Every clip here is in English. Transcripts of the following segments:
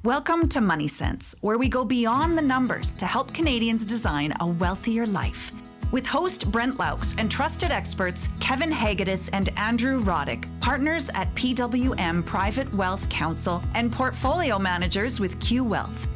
Welcome to Money Sense, where we go beyond the numbers to help Canadians design a wealthier life. With host Brent Laux and trusted experts Kevin Hegedus and Andrew Roddick, partners at PWM Private Wealth Counsel and portfolio managers with Q Wealth.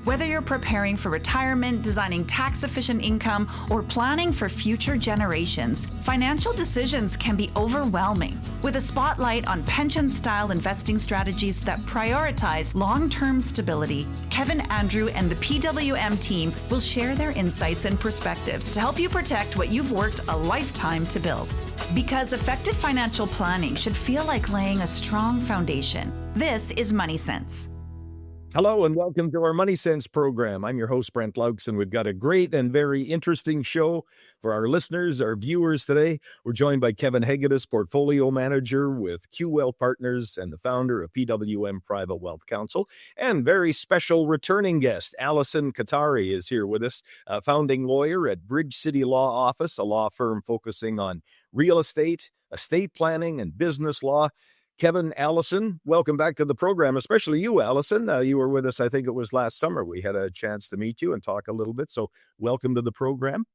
Whether you're preparing for retirement, designing tax-efficient income, or planning for future generations, financial decisions can be overwhelming. With a spotlight on pension-style investing strategies that prioritize long-term stability, Kevin, Andrew, and the PWM team will share their insights and perspectives to help you protect what you've worked a lifetime to build. Because effective financial planning should feel like laying a strong foundation. This is Money Sense. Hello and welcome to our Money Sense program. I'm your host, Brent Laux, and we've got a great and very interesting show for our listeners, our viewers today. We're joined by Kevin Hegedus, portfolio manager with Q Wealth Partners and the founder of PWM Private Wealth Counsel. And very special returning guest, Allison Katarey is here with us, a founding lawyer at Bridge City Law Office, a law firm focusing on real estate planning, and business law. Kevin, Allison, welcome back to the program, especially you, Allison. You were with us, I think it was last summer. We had a chance to meet you and talk a little bit, so welcome to the program.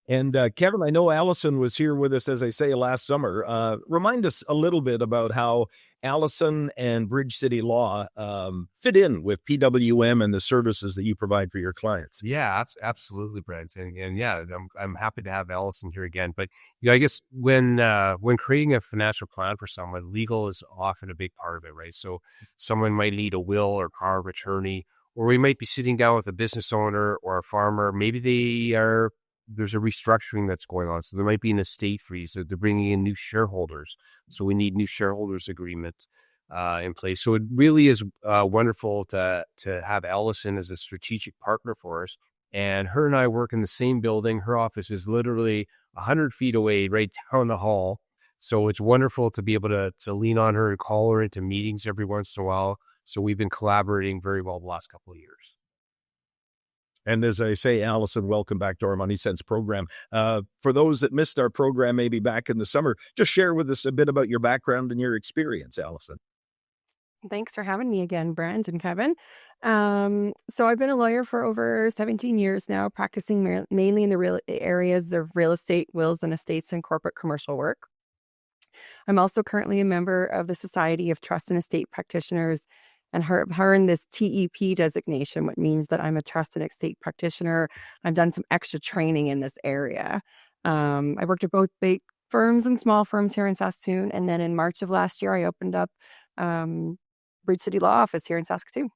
And Kevin, I know Allison was here with us, as I say, last summer. Remind us a little bit about how Allison and Bridge City Law fit in with PWM and the services that you provide for your clients. Yeah, absolutely, Brent. And yeah, I'm happy to have Allison here again. But I guess when creating a financial plan for someone, legal is often a big part of it, right? So someone might need a will or power of attorney, or we might be sitting down with a business owner or a farmer. Maybe there's a restructuring that's going on. So there might be an estate freeze. So they're bringing in new shareholders. So we need new shareholders agreement in place. So it really is wonderful to have Allison as a strategic partner for us. And her and I work in the same building. Her office is literally 100 feet away, right down the hall. So it's wonderful to be able to lean on her and call her into meetings every once in a while. So we've been collaborating very well the last couple of years. And as I say, Allison, welcome back to our Money Sense program. For those that missed our program maybe back in the summer, just share with us a bit about your background and your experience, Allison. Thanks for having me again, Brent and Kevin. So I've been a lawyer for over 17 years now, practicing mainly in the real areas of real estate, wills and estates, and corporate commercial work. I'm also currently a member of the Society of Trust and Estate Practitioners, and her in this TEP designation, which means that I'm a trust and estate practitioner. I've done some extra training in this area. I worked at both big firms and small firms here in Saskatoon. And then in March of last year, I opened up Bridge City Law Office here in Saskatoon.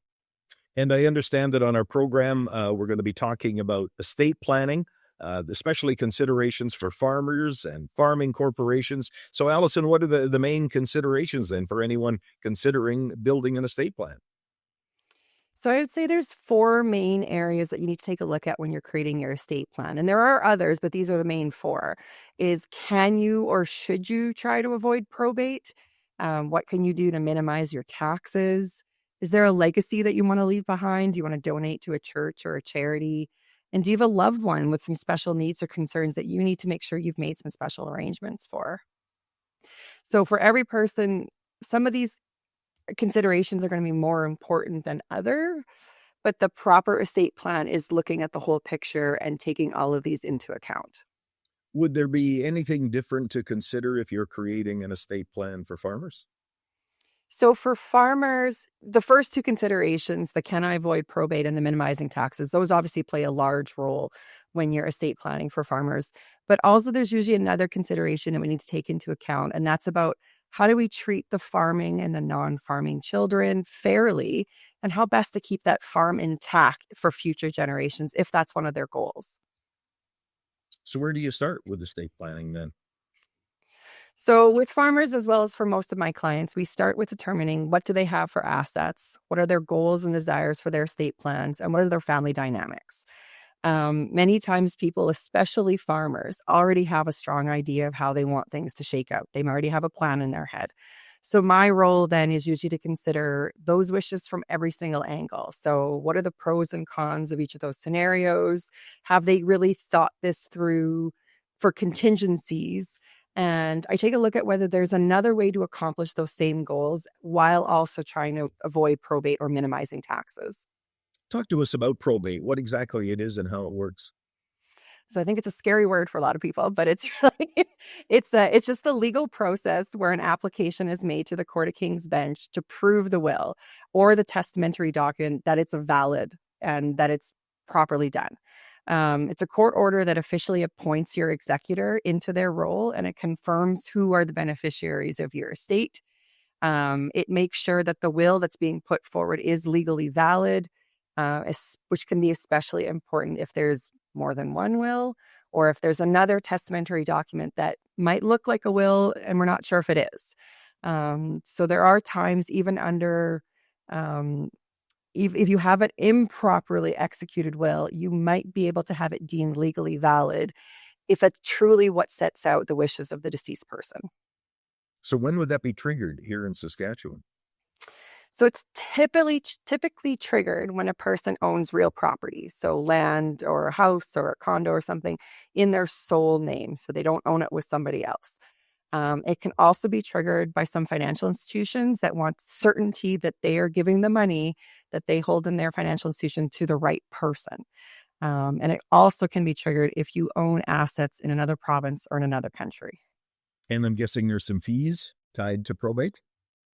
And I understand that on our program, we're going to be talking about estate planning, especially considerations for farmers and farming corporations. So, Allison, what are the main considerations then for anyone considering building an estate plan? So I would say there's 4 main areas that you need to take a look at when you're creating your estate plan. And there are others, but these are the main 4. Is can you or should you try to avoid probate? What can you do to minimize your taxes? Is there a legacy that you want to leave behind? Do you want to donate to a church or a charity? And do you have a loved one with some special needs or concerns that you need to make sure you've made some special arrangements for? So for every person, some of these considerations are going to be more important than other, but the proper estate plan is looking at the whole picture and taking all of these into account. Would there be anything different to consider if you're creating an estate plan for farmers? So for farmers, the first 2 considerations, the can I avoid probate and the minimizing taxes, those obviously play a large role when you're estate planning for farmers. But also there's usually another consideration that we need to take into account, and that's about how do we treat the farming and the non-farming children fairly, and how best to keep that farm intact for future generations if that's one of their goals. So where do you start with estate planning then? So with farmers, as well as for most of my clients, we start with determining what do they have for assets, what are their goals and desires for their estate plans, and what are their family dynamics. Many times people, especially farmers, already have a strong idea of how they want things to shake out. They already have a plan in their head. So my role then is usually to consider those wishes from every single angle. So what are the pros and cons of each of those scenarios? Have they really thought this through for contingencies? And I take a look at whether there's another way to accomplish those same goals while also trying to avoid probate or minimizing taxes. Talk to us about probate, what exactly it is and how it works. So I think it's a scary word for a lot of people, but it's really, it's just the legal process where an application is made to the Court of King's Bench to prove the will or the testamentary document that it's valid and that it's properly done. It's a court order that officially appoints your executor into their role, and it confirms who are the beneficiaries of your estate. It makes sure that the will that's being put forward is legally valid, which can be especially important if there's more than one will, or if there's another testamentary document that might look like a will and we're not sure if it is. So there are times, even under, if you have an improperly executed will, you might be able to have it deemed legally valid if it's truly what sets out the wishes of the deceased person. So when would that be triggered here in Saskatchewan? So it's typically triggered when a person owns real property, so land or a house or a condo or something in their sole name, so they don't own it with somebody else. It can also be triggered by some financial institutions that want certainty that they are giving the money that they hold in their financial institution to the right person. And it also can be triggered if you own assets in another province or in another country. And I'm guessing there's some fees tied to probate?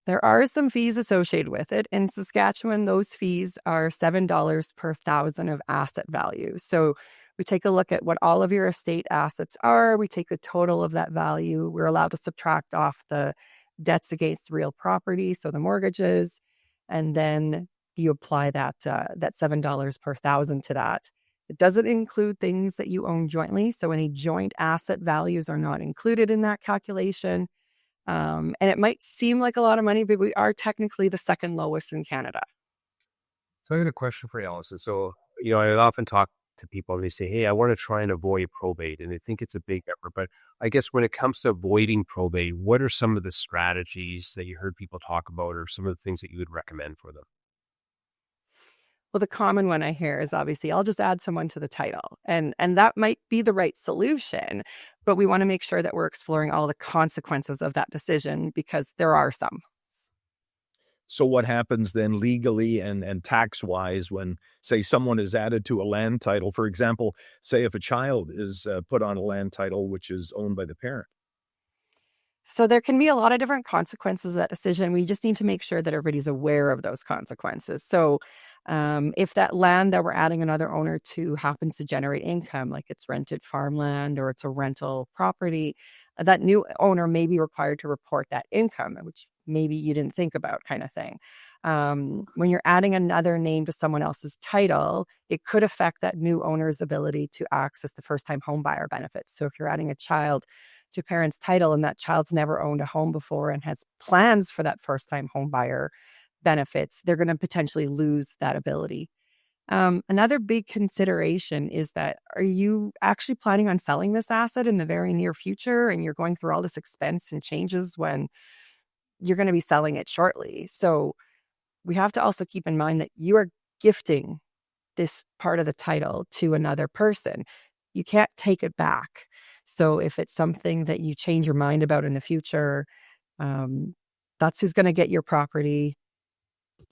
There are some fees associated with it. In Saskatchewan, those fees are $7 per thousand of asset value. So we take a look at what all of your estate assets are. We take the total of that value. We're allowed to subtract off the debts against real property, so the mortgages, and then you apply that $7 per thousand to that. It doesn't include things that you own jointly, so any joint asset values are not included in that calculation. And it might seem like a lot of money, but we are technically the second lowest in Canada. So I got a question for you, Allison. So, I often talk to people and they say, hey, I want to try and avoid probate. And they think it's a big effort. But I guess when it comes to avoiding probate, what are some of the strategies that you heard people talk about or some of the things that you would recommend for them? Well, the common one I hear is obviously I'll just add someone to the title. And that might be the right solution, but we want to make sure that we're exploring all the consequences of that decision because there are some. So what happens then legally and tax-wise when, say, someone is added to a land title? For example, say if a child is put on a land title which is owned by the parent. So there can be a lot of different consequences of that decision. We just need to make sure that everybody's aware of those consequences. So if that land that we're adding another owner to happens to generate income, like it's rented farmland or it's a rental property, that new owner may be required to report that income, which maybe you didn't think about, kind of thing. When you're adding another name to someone else's title, it could affect that new owner's ability to access the first-time home buyer benefits. So if you're adding a child to parent's title and that child's never owned a home before and has plans for that first-time home buyer benefits, they're going to potentially lose that ability. Another big consideration is that, are you actually planning on selling this asset in the very near future and you're going through all this expense and changes when you're going to be selling it shortly? So we have to also keep in mind that you are gifting this part of the title to another person. You can't take it back. So if it's something that you change your mind about in the future, that's who's going to get your property.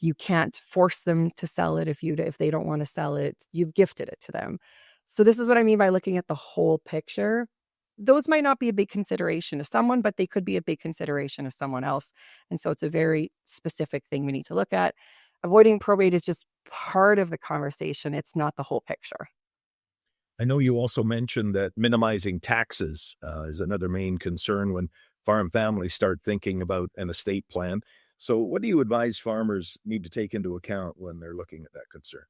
You can't force them to sell it if they don't want to sell it. You've gifted it to them. So this is what I mean by looking at the whole picture. Those might not be a big consideration to someone, but they could be a big consideration to someone else. And so it's a very specific thing we need to look at. Avoiding probate is just part of the conversation. It's not the whole picture. I know you also mentioned that minimizing taxes is another main concern when farm families start thinking about an estate plan. So what do you advise farmers need to take into account when they're looking at that concern?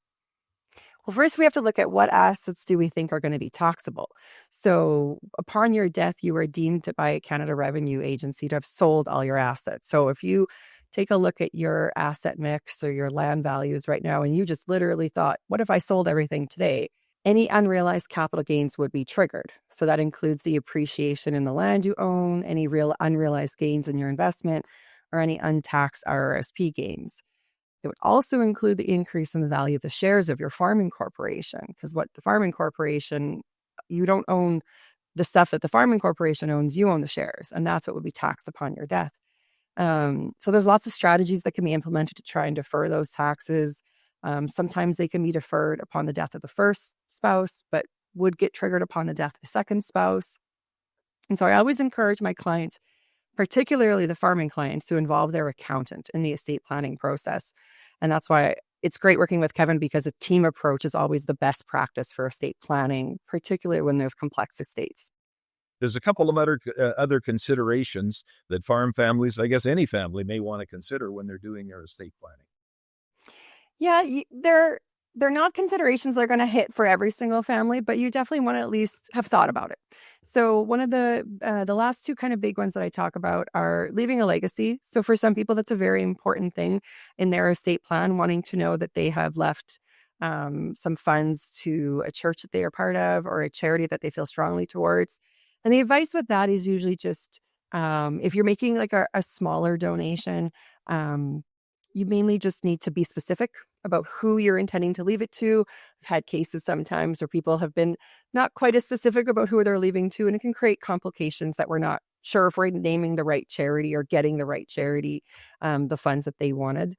Well, first we have to look at what assets do we think are going to be taxable. So upon your death, you are deemed by Canada Revenue Agency to have sold all your assets. So if you take a look at your asset mix or your land values right now, and you just literally thought, what if I sold everything today? Any unrealized capital gains would be triggered. So that includes the appreciation in the land you own, any real unrealized gains in your investment, or any untaxed RRSP gains. It would also include the increase in the value of the shares of your farming corporation, because what the farming corporation, you don't own the stuff that the farming corporation owns, you own the shares, and that's what would be taxed upon your death. So there's lots of strategies that can be implemented to try and defer those taxes. Sometimes they can be deferred upon the death of the first spouse, but would get triggered upon the death of the second spouse. And so I always encourage my clients, particularly the farming clients, to involve their accountant in the estate planning process. And that's why it's great working with Kevin, because a team approach is always the best practice for estate planning, particularly when there's complex estates. There's a couple of other considerations that farm families, I guess any family, may want to consider when they're doing their estate planning. Yeah, they're not considerations that are going to hit for every single family, but you definitely want to at least have thought about it. So one of the last two kind of big ones that I talk about are leaving a legacy. So for some people, that's a very important thing in their estate plan, wanting to know that they have left some funds to a church that they are part of or a charity that they feel strongly towards. And the advice with that is usually just if you're making like a smaller donation, you mainly just need to be specific about who you're intending to leave it to. I've had cases sometimes where people have been not quite as specific about who they're leaving to, and it can create complications that we're not sure if we're naming the right charity or getting the right charity, the funds that they wanted.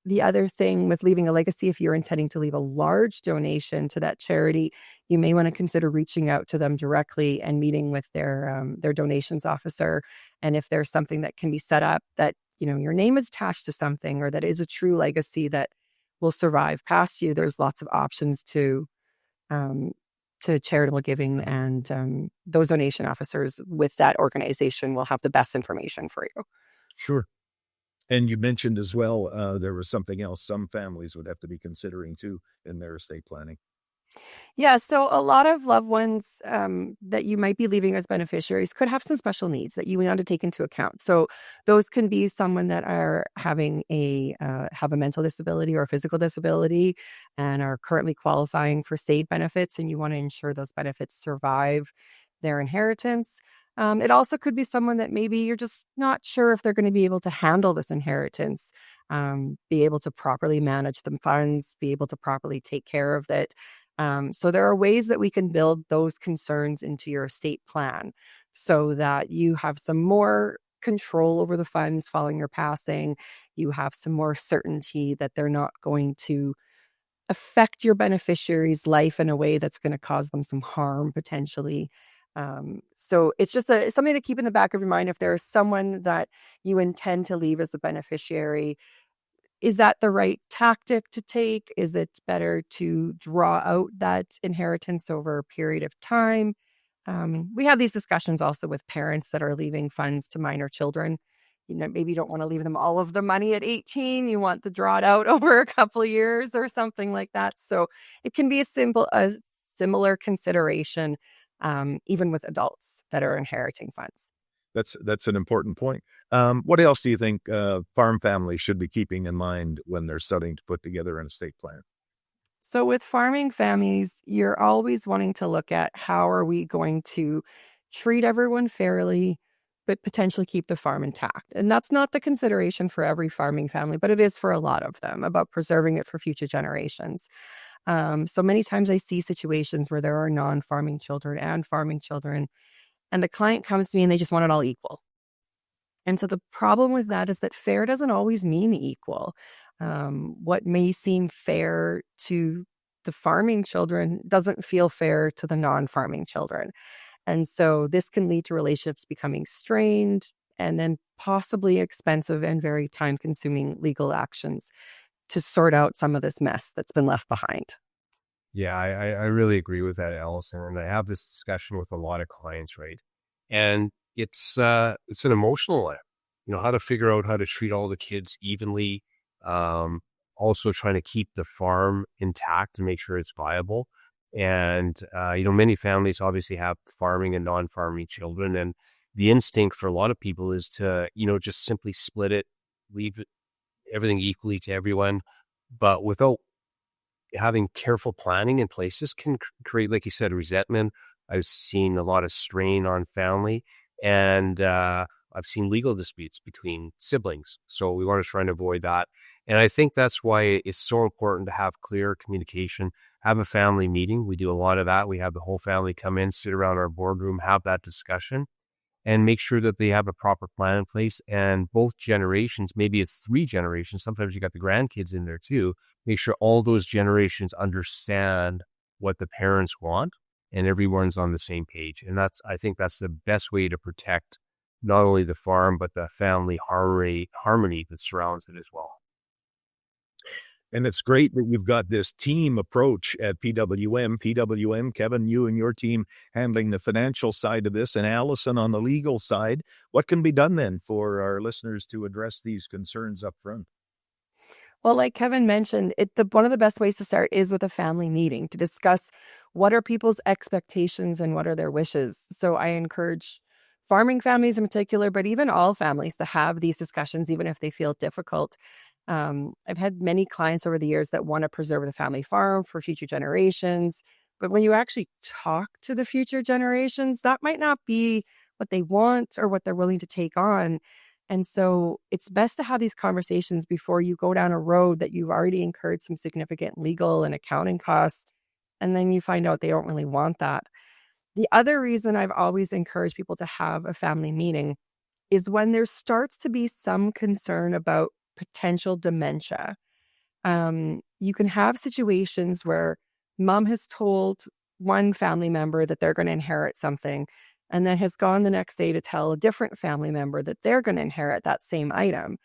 The other thing with leaving a legacy, if you're intending to leave a large donation to that charity, you may want to consider reaching out to them directly and meeting with their donations officer. And if there's something that can be set up that, you know, your name is attached to something or that is a true legacy that will survive past you, there's lots of options to charitable giving, and those donation officers with that organization will have the best information for you. Sure. And you mentioned as well, there was something else some families would have to be considering too in their estate planning. Yeah, so a lot of loved ones that you might be leaving as beneficiaries could have some special needs that you want to take into account. So those can be someone that are having have a mental disability or a physical disability and are currently qualifying for state benefits, and you want to ensure those benefits survive their inheritance. It also could be someone that maybe you're just not sure if they're going to be able to handle this inheritance, be able to properly manage the funds, be able to properly take care of it. So there are ways that we can build those concerns into your estate plan so that you have some more control over the funds following your passing. You have some more certainty that they're not going to affect your beneficiary's life in a way that's going to cause them some harm potentially. So it's just something to keep in the back of your mind. If there's someone that you intend to leave as a beneficiary, is that the right tactic to take? Is it better to draw out that inheritance over a period of time? We have these discussions also with parents that are leaving funds to minor children. You know, maybe you don't want to leave them all of the money at 18. You want to draw it out over a couple of years or something like that. So it can be a similar consideration, even with adults that are inheriting funds. That's an important point. What else do you think farm families should be keeping in mind when they're starting to put together an estate plan? So with farming families, you're always wanting to look at how are we going to treat everyone fairly, but potentially keep the farm intact. And that's not the consideration for every farming family, but it is for a lot of them about preserving it for future generations. So many times I see situations where there are non-farming children and farming children, and the client comes to me and they just want it all equal. And so the problem with that is that fair doesn't always mean equal. What may seem fair to the farming children doesn't feel fair to the non-farming children. And so this can lead to relationships becoming strained and then possibly expensive and very time-consuming legal actions to sort out some of this mess that's been left behind. Yeah, I really agree with that, Allison. And I have this discussion with a lot of clients, right? And it's an emotional one, you know, how to figure out how to treat all the kids evenly. Also trying to keep the farm intact and make sure it's viable. And, many families obviously have farming and non-farming children. And the instinct for a lot of people is to, just simply split it, leave everything equally to everyone. But without having careful planning in place, this can create, like you said, resentment. I've seen a lot of strain on family, and I've seen legal disputes between siblings. So we want to try and avoid that. And I think that's why it's so important to have clear communication, have a family meeting. We do a lot of that. We have the whole family come in, sit around our boardroom, have that discussion, and make sure that they have a proper plan in place. And both generations, maybe it's 3 generations, sometimes you got the grandkids in there too, make sure all those generations understand what the parents want and everyone's on the same page. And I think that's the best way to protect not only the farm, but the family harmony that surrounds it as well. And it's great that you've got this team approach at PWM. PWM, Kevin, you and your team handling the financial side of this, and Allison on the legal side. What can be done then for our listeners to address these concerns up front? Well, like Kevin mentioned, one of the best ways to start is with a family meeting to discuss what are people's expectations and what are their wishes. So I encourage farming families in particular, but even all families to have these discussions, even if they feel difficult. I've had many clients over the years that want to preserve the family farm for future generations. But when you actually talk to the future generations, that might not be what they want or what they're willing to take on. And so it's best to have these conversations before you go down a road that you've already incurred some significant legal and accounting costs. And then you find out they don't really want that. The other reason I've always encouraged people to have a family meeting is when there starts to be some concern about potential dementia. You can have situations where mom has told one family member that they're going to inherit something, and then has gone the next day to tell a different family member that they're going to inherit that same item.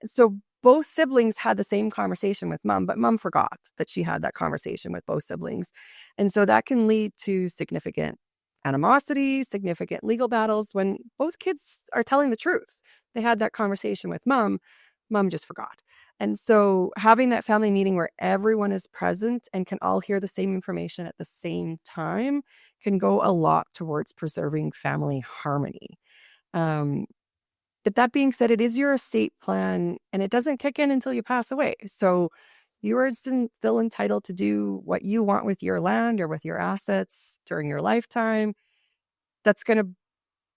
So both siblings had the same conversation with mom, but mom forgot that she had that conversation with both siblings. And so that can lead to significant animosity, significant legal battles when both kids are telling the truth. They had that conversation with mom just forgot. And so having that family meeting where everyone is present and can all hear the same information at the same time can go a lot towards preserving family harmony. But that being said, it is your estate plan and it doesn't kick in until you pass away. So you are still entitled to do what you want with your land or with your assets during your lifetime. That's going to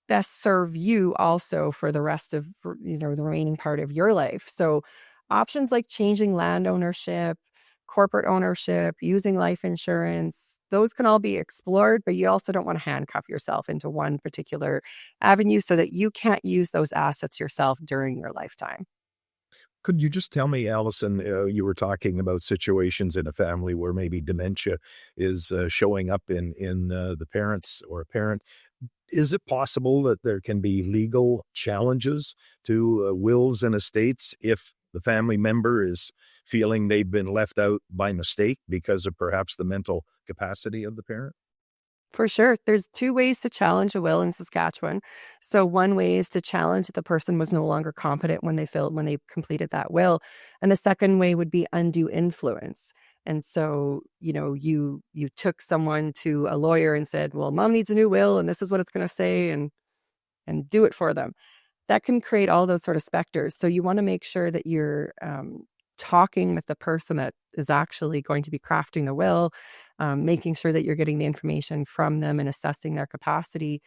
best serve you also for the rest of, the remaining part of your life. So options like changing land ownership, corporate ownership, using life insurance, those can all be explored, but you also don't want to handcuff yourself into one particular avenue so that you can't use those assets yourself during your lifetime. Could you just tell me, Allison, you were talking about situations in a family where maybe dementia is showing up in the parents or a parent. Is it possible that there can be legal challenges to wills and estates if the family member is feeling they've been left out by mistake because of perhaps the mental capacity of the parent? For sure. There's 2 ways to challenge a will in Saskatchewan. So one way is to challenge that the person was no longer competent when they completed that will. And the second way would be undue influence. And so, you took someone to a lawyer and said, well, mom needs a new will and this is what it's going to say and do it for them. That can create all those sort of specters. So you want to make sure that you're talking with the person that is actually going to be crafting the will, making sure that you're getting the information from them and assessing their capacity,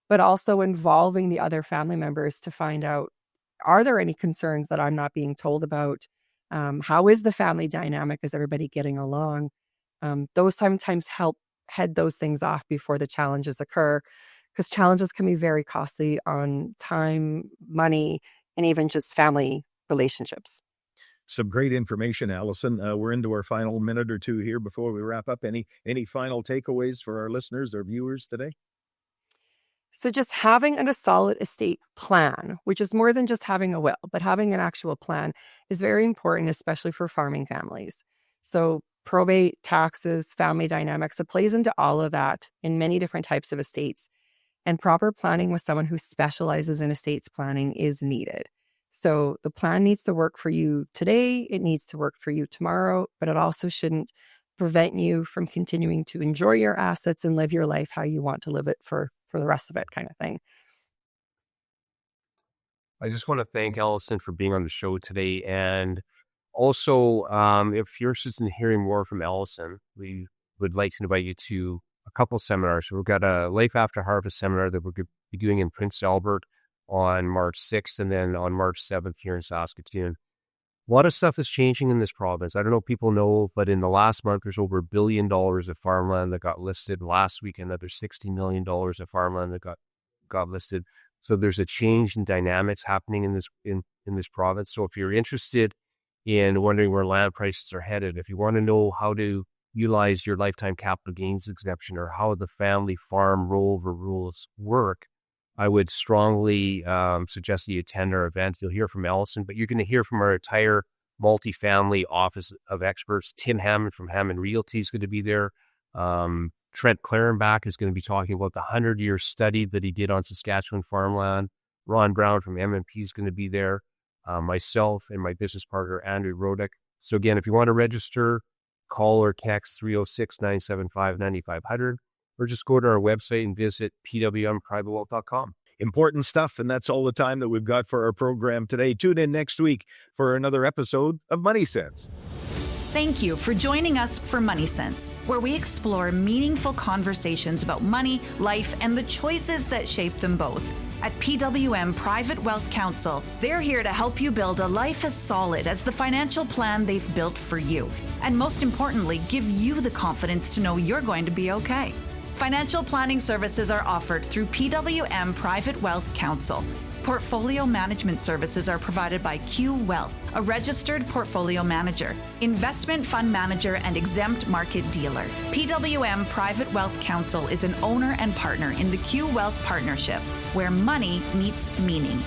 but also involving the other family members to find out, are there any concerns that I'm not being told about? How is the family dynamic? Is everybody getting along? Those sometimes help head those things off before the challenges occur, because challenges can be very costly on time, money, and even just family relationships. Some great information, Allison. We're into our final minute or two here before we wrap up. Any final takeaways for our listeners or viewers today? So just having a solid estate plan, which is more than just having a will, but having an actual plan is very important, especially for farming families. So probate, taxes, family dynamics, it plays into all of that in many different types of estates. And proper planning with someone who specializes in estates planning is needed. So the plan needs to work for you today. It needs to work for you tomorrow, but it also shouldn't prevent you from continuing to enjoy your assets and live your life how you want to live it for the rest of it, kind of thing. I just want to thank Allison for being on the show today. And also, if you're interested in hearing more from Allison, we would like to invite you to a couple seminars. So we've got a Life After Harvest seminar that we're going to be doing in Prince Albert on March 6th and then on March 7th here in Saskatoon. A lot of stuff is changing in this province. I don't know if people know, but in the last month, there's over $1 billion of farmland that got listed. Last week, another $60 million of farmland that got listed. So there's a change in dynamics happening in this province. So if you're interested in wondering where land prices are headed, if you want to know how to utilize your lifetime capital gains exemption or how the family farm rollover rules work, I would strongly suggest that you attend our event. You'll hear from Allison, but you're going to hear from our entire multifamily office of experts. Tim Hammond from Hammond Realty is going to be there. Trent Clarenbach is going to be talking about the 100-year study that he did on Saskatchewan farmland. Ron Brown from MMP is going to be there. Myself and my business partner, Andrew Rodick. So again, if you want to register, call or text 306-975-9500. Or just go to our website and visit pwmprivatewealth.com. Important stuff, and that's all the time that we've got for our program today. Tune in next week for another episode of Money Sense. Thank you for joining us for Money Sense, where we explore meaningful conversations about money, life, and the choices that shape them both. At PWM Private Wealth Counsel, they're here to help you build a life as solid as the financial plan they've built for you. And most importantly, give you the confidence to know you're going to be okay. Financial planning services are offered through PWM Private Wealth Counsel. Portfolio management services are provided by Q Wealth, a registered portfolio manager, investment fund manager, and exempt market dealer. PWM Private Wealth Counsel is an owner and partner in the Q Wealth Partnership, where money meets meaning.